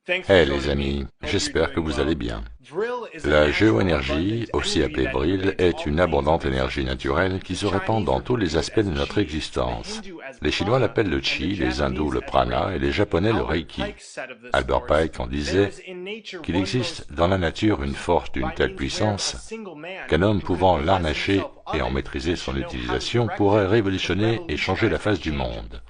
Hey les amis, j'espère que vous allez bien. La géoénergie, aussi appelée Vril, est une abondante énergie naturelle qui se répand dans tous les aspects de notre existence. Les Chinois l'appellent le Qi, les Hindous le Prana et les Japonais le Reiki. Albert Pike en disait qu'il existe dans la nature une force d'une telle puissance qu'un homme pouvant l'harnacher et en maîtriser son utilisation pourrait révolutionner et changer la face du monde.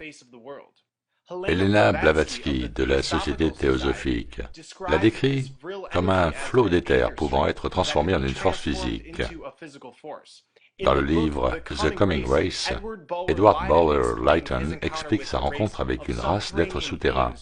Helena Blavatsky, de la Société théosophique, la décrit comme un flot d'éther pouvant être transformé en une force physique. Dans le livre The Coming Race, Edward Bowler Lytton explique sa rencontre avec une race d'êtres souterrains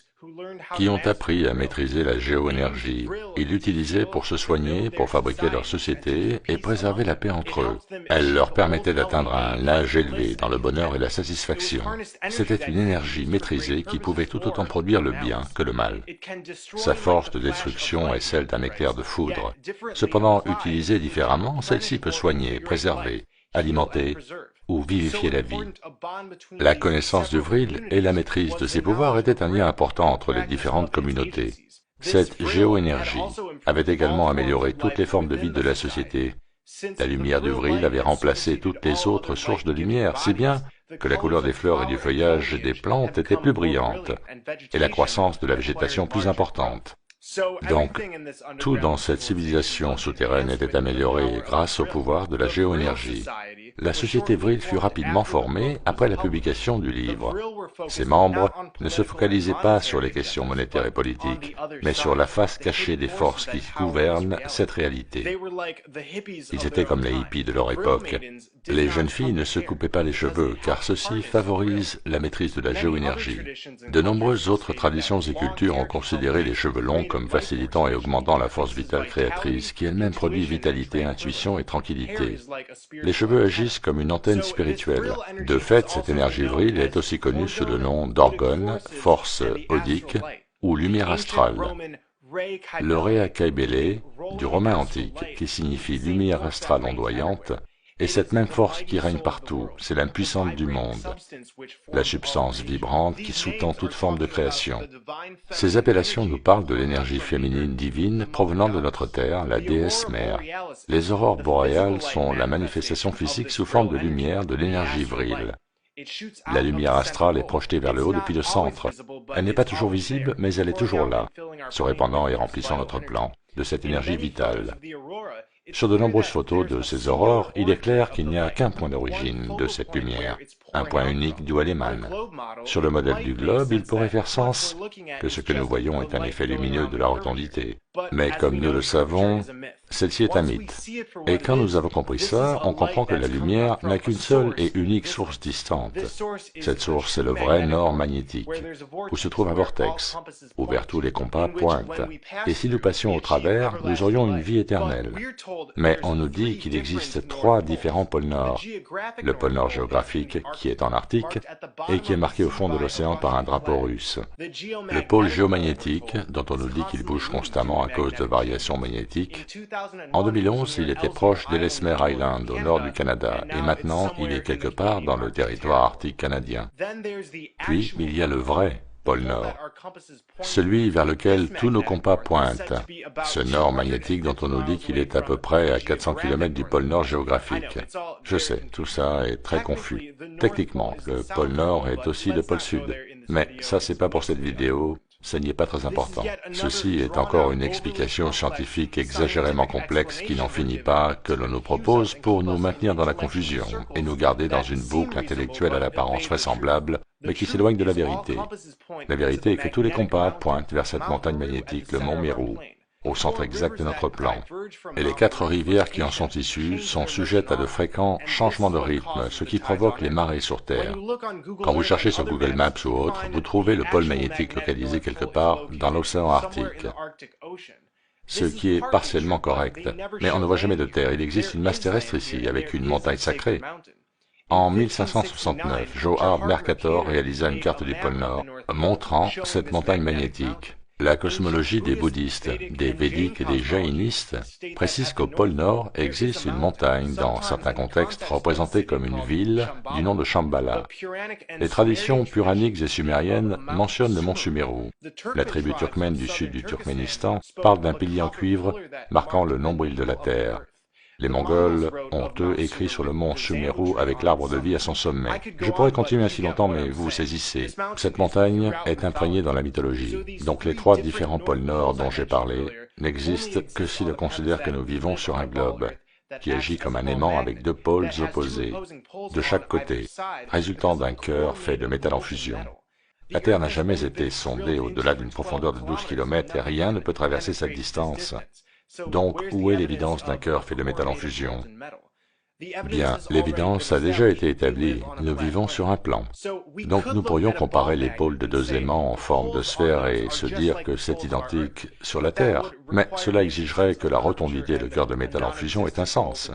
qui ont appris à maîtriser la géoénergie. Ils l'utilisaient pour se soigner, pour fabriquer leur société et préserver la paix entre eux. Elle leur permettait d'atteindre un âge élevé dans le bonheur et la satisfaction. C'était une énergie maîtrisée qui pouvait tout autant produire le bien que le mal. Sa force de destruction est celle d'un éclair de foudre. Cependant, utilisée différemment, celle-ci peut soigner, préserver, alimenter ou vivifier la vie. La connaissance du Vril et la maîtrise de ses pouvoirs étaient un lien important entre les différentes communautés. Cette géoénergie avait également amélioré toutes les formes de vie de la société. La lumière du Vril avait remplacé toutes les autres sources de lumière, si bien que la couleur des fleurs et du feuillage des plantes était plus brillante, et la croissance de la végétation plus importante. Donc, tout dans cette civilisation souterraine était amélioré grâce au pouvoir de la géoénergie. La société Vril fut rapidement formée après la publication du livre. Ses membres ne se focalisaient pas sur les questions monétaires et politiques, mais sur la face cachée des forces qui gouvernent cette réalité. Ils étaient comme les hippies de leur époque. Les jeunes filles ne se coupaient pas les cheveux, car ceci favorise la maîtrise de la géoénergie. De nombreuses autres traditions et cultures ont considéré les cheveux longs comme facilitant et augmentant la force vitale créatrice, qui elle-même produit vitalité, intuition et tranquillité. Les cheveux agissent comme une antenne spirituelle. De fait, cette énergie Vril est aussi connue sous le nom d'orgone, force odique ou lumière astrale. Le Rea Kaibele, du romain antique, qui signifie lumière astrale ondoyante, est cette même force qui règne partout, c'est l'âme puissante du monde, la substance vibrante qui sous-tend toute forme de création. Ces appellations nous parlent de l'énergie féminine divine provenant de notre terre, la déesse mère. Les aurores boréales sont la manifestation physique sous forme de lumière de l'énergie Vril. La lumière astrale est projetée vers le haut depuis le centre. Elle n'est pas toujours visible, mais elle est toujours là, se répandant et remplissant notre plan de cette énergie vitale. Sur de nombreuses photos de ces aurores, il est clair qu'il n'y a qu'un point d'origine de cette lumière, un point unique d'où elle émane. Sur le modèle du globe, il pourrait faire sens que ce que nous voyons est un effet lumineux de la rotondité. Mais comme nous le savons, celle-ci est un mythe. Et quand nous avons compris ça, on comprend que la lumière n'a qu'une seule et unique source distante. Cette source, c'est le vrai nord magnétique, où se trouve un vortex, où vers tous les compas pointent. Et si nous passions au travers, nous aurions une vie éternelle. Mais on nous dit qu'il existe 3 différents pôles nord. Le pôle nord géographique, qui est en Arctique, et qui est marqué au fond de l'océan par un drapeau russe. Le pôle géomagnétique, dont on nous dit qu'il bouge constamment à cause de variations magnétiques. En 2011, il était proche d'Ellesmere Island, au nord du Canada, et maintenant, il est quelque part dans le territoire arctique canadien. Puis, il y a le vrai pôle Nord, celui vers lequel tous nos compas pointent, ce nord magnétique dont on nous dit qu'il est à peu près à 400 km du pôle Nord géographique. Je sais, tout ça est très confus. Techniquement, le pôle Nord est aussi le pôle Sud, mais ça c'est pas pour cette vidéo. Ça n'y est pas très important. Ceci est encore une explication scientifique exagérément complexe qui n'en finit pas, que l'on nous propose pour nous maintenir dans la confusion et nous garder dans une boucle intellectuelle à l'apparence vraisemblable, mais qui s'éloigne de la vérité. La vérité est que tous les compas pointent vers cette montagne magnétique, le mont Meru, au centre exact de notre plan. Et les 4 rivières qui en sont issues sont sujettes à de fréquents changements de rythme, ce qui provoque les marées sur Terre. Quand vous cherchez sur Google Maps ou autre, vous trouvez le pôle magnétique localisé quelque part dans l'océan Arctique, ce qui est partiellement correct. Mais on ne voit jamais de Terre, il existe une masse terrestre ici, avec une montagne sacrée. En 1569, Johann Mercator réalisa une carte du pôle Nord, montrant cette montagne magnétique. La cosmologie des bouddhistes, des védiques et des jaïnistes précise qu'au pôle Nord existe une montagne, dans certains contextes représentée comme une ville, du nom de Shambhala. Les traditions puraniques et sumériennes mentionnent le mont Sumeru. La tribu turkmène du sud du Turkménistan parle d'un pilier en cuivre marquant le nombril de la Terre. Les Mongols ont, eux, écrit sur le mont Sumeru avec l'arbre de vie à son sommet. Je pourrais continuer ainsi longtemps, mais vous saisissez. Cette montagne est imprégnée dans la mythologie. Donc les trois différents pôles Nord dont j'ai parlé n'existent que si l'on considère que nous vivons sur un globe qui agit comme un aimant avec deux pôles opposés, de chaque côté, résultant d'un cœur fait de métal en fusion. La Terre n'a jamais été sondée au-delà d'une profondeur de 12 km et rien ne peut traverser cette distance. Donc, où est l'évidence d'un cœur fait de métal en fusion? Bien, l'évidence a déjà été établie, nous vivons sur un plan. Donc nous pourrions comparer les pôles de deux aimants en forme de sphère et se dire que c'est identique sur la Terre, mais cela exigerait que la rotondité et le cœur de métal en fusion aient un sens.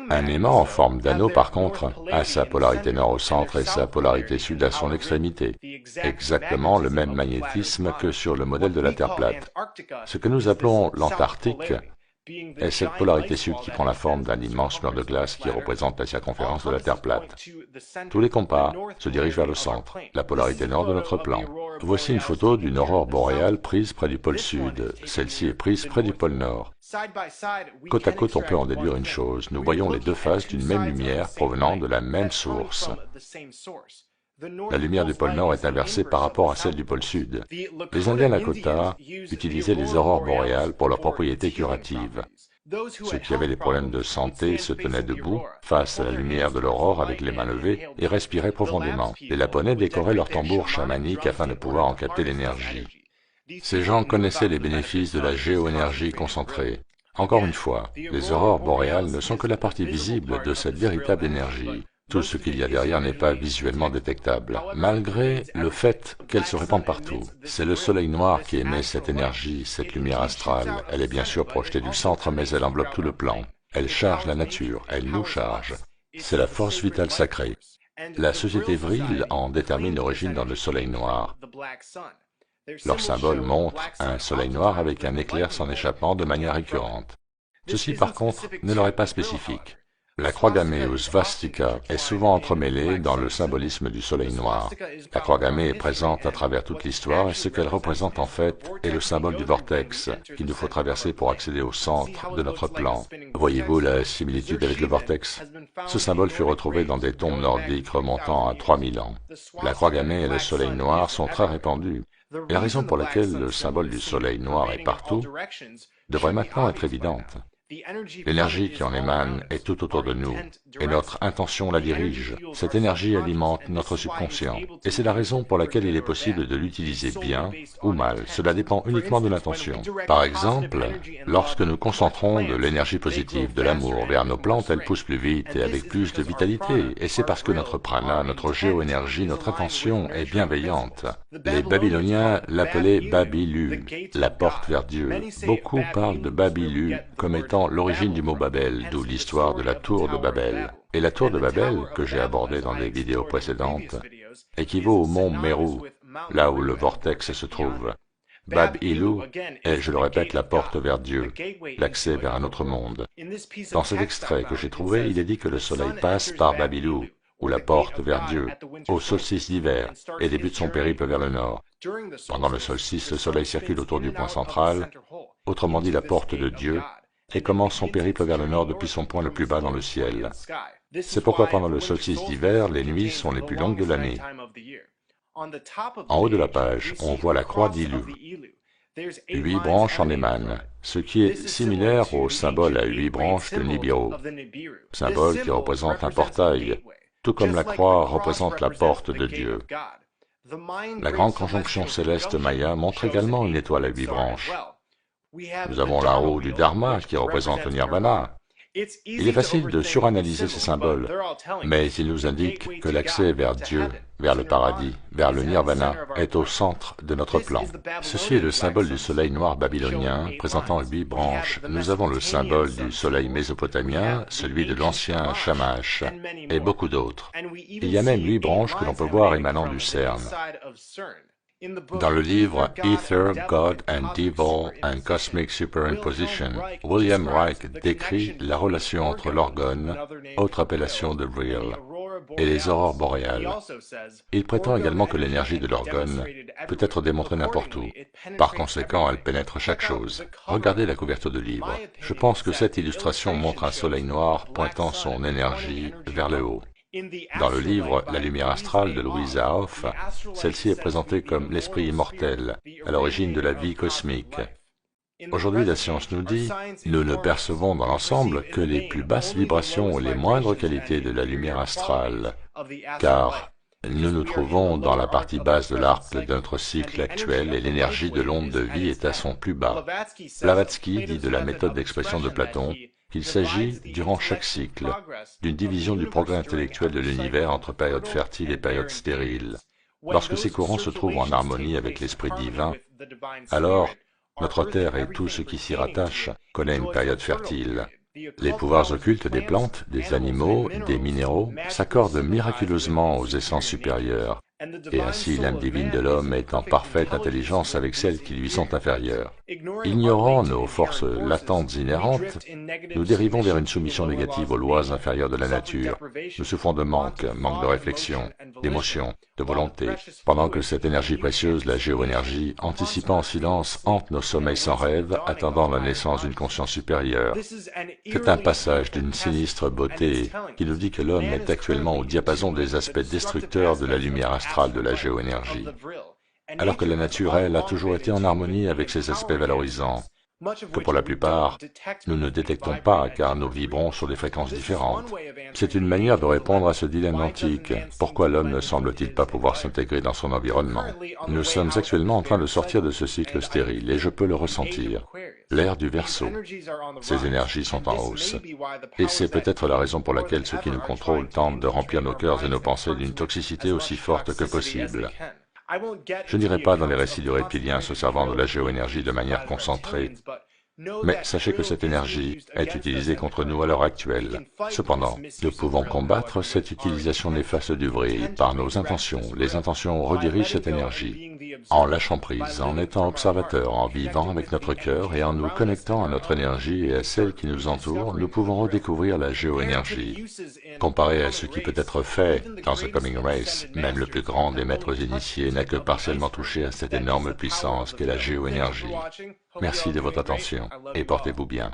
Un aimant en forme d'anneau, par contre, a sa polarité nord au centre et sa polarité sud à son extrémité, exactement le même magnétisme que sur le modèle de la Terre plate. Ce que nous appelons l'Antarctique est cette polarité sud qui prend la forme d'un immense mur de glace qui représente la circonférence de la Terre plate. Tous les compas se dirigent vers le centre, la polarité nord de notre plan. Voici une photo d'une aurore boréale prise près du pôle sud. Celle-ci est prise près du pôle nord. Côte à côte, on peut en déduire une chose. Nous voyons les deux faces d'une même lumière provenant de la même source. La lumière du pôle Nord est inversée par rapport à celle du pôle Sud. Les Indiens Lakota utilisaient les aurores boréales pour leurs propriétés curatives. Ceux qui avaient des problèmes de santé se tenaient debout, face à la lumière de l'aurore avec les mains levées, et respiraient profondément. Les Laponais décoraient leurs tambours chamaniques afin de pouvoir en capter l'énergie. Ces gens connaissaient les bénéfices de la géoénergie concentrée. Encore une fois, les aurores boréales ne sont que la partie visible de cette véritable énergie. Tout ce qu'il y a derrière n'est pas visuellement détectable, malgré le fait qu'elle se répand partout. C'est le soleil noir qui émet cette énergie, cette lumière astrale. Elle est bien sûr projetée du centre, mais elle enveloppe tout le plan. Elle charge la nature, elle nous charge. C'est la force vitale sacrée. La société Vril en détermine l'origine dans le soleil noir. Leur symbole montre un soleil noir avec un éclair s'en échappant de manière récurrente. Ceci, par contre, ne leur est pas spécifique. La croix gammée ou svastika est souvent entremêlée dans le symbolisme du soleil noir. La croix gammée est présente à travers toute l'histoire et ce qu'elle représente en fait est le symbole du vortex qu'il nous faut traverser pour accéder au centre de notre plan. Voyez-vous la similitude avec le vortex? Ce symbole fut retrouvé dans des tombes nordiques remontant à 3000 ans. La croix gammée et le soleil noir sont très répandus. Et la raison pour laquelle le symbole du soleil noir est partout devrait maintenant être évidente. L'énergie qui en émane est tout autour de nous, et notre intention la dirige. Cette énergie alimente notre subconscient, et c'est la raison pour laquelle il est possible de l'utiliser bien ou mal. Cela dépend uniquement de l'intention. Par exemple, lorsque nous concentrons de l'énergie positive, de l'amour vers nos plantes, elles poussent plus vite et avec plus de vitalité, et c'est parce que notre prana, notre géoénergie, notre intention est bienveillante. Les Babyloniens l'appelaient Babilu, la porte vers Dieu. Beaucoup parlent de Babilu comme étant l'origine du mot Babel, d'où l'histoire de la tour de Babel. Et la tour de Babel, que j'ai abordée dans des vidéos précédentes, équivaut au mont Meru, là où le vortex se trouve. Bab-Ilu est, je le répète, la porte vers Dieu, l'accès vers un autre monde. Dans cet extrait que j'ai trouvé, il est dit que le soleil passe par Bab-Ilu, ou la porte vers Dieu, au solstice d'hiver, et débute son périple vers le nord. Pendant le solstice, le soleil circule autour du point central, autrement dit la porte de Dieu, et commence son périple vers le nord depuis son point le plus bas dans le ciel. C'est pourquoi pendant le solstice d'hiver, les nuits sont les plus longues de l'année. En haut de la page, on voit la croix d'Ilu. 8 branches en émanent, ce qui est similaire au symbole à 8 branches de Nibiru, symbole qui représente un portail, tout comme la croix représente la porte de Dieu. La grande conjonction céleste Maya montre également une étoile à 8 branches. Nous avons la roue du Dharma qui représente le Nirvana. Il est facile de suranalyser ces symboles, mais ils nous indiquent que l'accès vers Dieu, vers le paradis, vers le Nirvana, est au centre de notre plan. Ceci est le symbole du soleil noir babylonien, présentant 8 branches. Nous avons le symbole du soleil mésopotamien, celui de l'ancien Shamash, et beaucoup d'autres. Il y a même 8 branches que l'on peut voir émanant du CERN. Dans le livre Ether, God and Devil and Cosmic Superimposition, William Reich décrit la relation entre l'orgone, autre appellation de Vril, et les aurores boréales. Il prétend également que l'énergie de l'orgone peut être démontrée n'importe où. Par conséquent, elle pénètre chaque chose. Regardez la couverture du livre. Je pense que cette illustration montre un soleil noir pointant son énergie vers le haut. Dans le livre La lumière astrale de Louisa Hoff, celle-ci est présentée comme l'esprit immortel, à l'origine de la vie cosmique. Aujourd'hui, la science nous dit, nous ne percevons dans l'ensemble que les plus basses vibrations et les moindres qualités de la lumière astrale, car nous nous trouvons dans la partie basse de l'arc de notre cycle actuel et l'énergie de l'onde de vie est à son plus bas. Blavatsky dit de la méthode d'expression de Platon qu'il s'agit, durant chaque cycle, d'une division du progrès intellectuel de l'univers entre périodes fertiles et périodes stériles. Lorsque ces courants se trouvent en harmonie avec l'esprit divin, alors notre Terre et tout ce qui s'y rattache connaît une période fertile. Les pouvoirs occultes des plantes, des animaux, des minéraux s'accordent miraculeusement aux essences supérieures, et ainsi l'âme divine de l'homme est en parfaite intelligence avec celles qui lui sont inférieures. Ignorant nos forces latentes inhérentes, nous dérivons vers une soumission négative aux lois inférieures de la nature. Nous souffrons de manque de réflexion, d'émotion, de volonté, pendant que cette énergie précieuse, la géoénergie, anticipant en silence, hante nos sommeils sans rêve, attendant la naissance d'une conscience supérieure. C'est un passage d'une sinistre beauté qui nous dit que l'homme est actuellement au diapason des aspects destructeurs de la lumière astrale de la géoénergie, alors que la nature, elle, a toujours été en harmonie avec ses aspects valorisants, que pour la plupart, nous ne détectons pas car nous vibrons sur des fréquences différentes. C'est une manière de répondre à ce dilemme antique. Pourquoi l'homme ne semble-t-il pas pouvoir s'intégrer dans son environnement? Nous sommes actuellement en train de sortir de ce cycle stérile et je peux le ressentir. L'ère du Verseau. Ces énergies sont en hausse. Et c'est peut-être la raison pour laquelle ceux qui nous contrôlent tentent de remplir nos cœurs et nos pensées d'une toxicité aussi forte que possible. Je n'irai pas dans les récits du reptilien se servant de la géoénergie de manière concentrée, mais sachez que cette énergie est utilisée contre nous à l'heure actuelle. Cependant, nous pouvons combattre cette utilisation néfaste du vril par nos intentions. Les intentions redirigent cette énergie. En lâchant prise, en étant observateur, en vivant avec notre cœur et en nous connectant à notre énergie et à celle qui nous entoure, nous pouvons redécouvrir la géoénergie. Comparé à ce qui peut être fait dans The Coming Race, même le plus grand des maîtres initiés n'a que partiellement touché à cette énorme puissance qu'est la géoénergie. Merci de votre attention et portez-vous bien.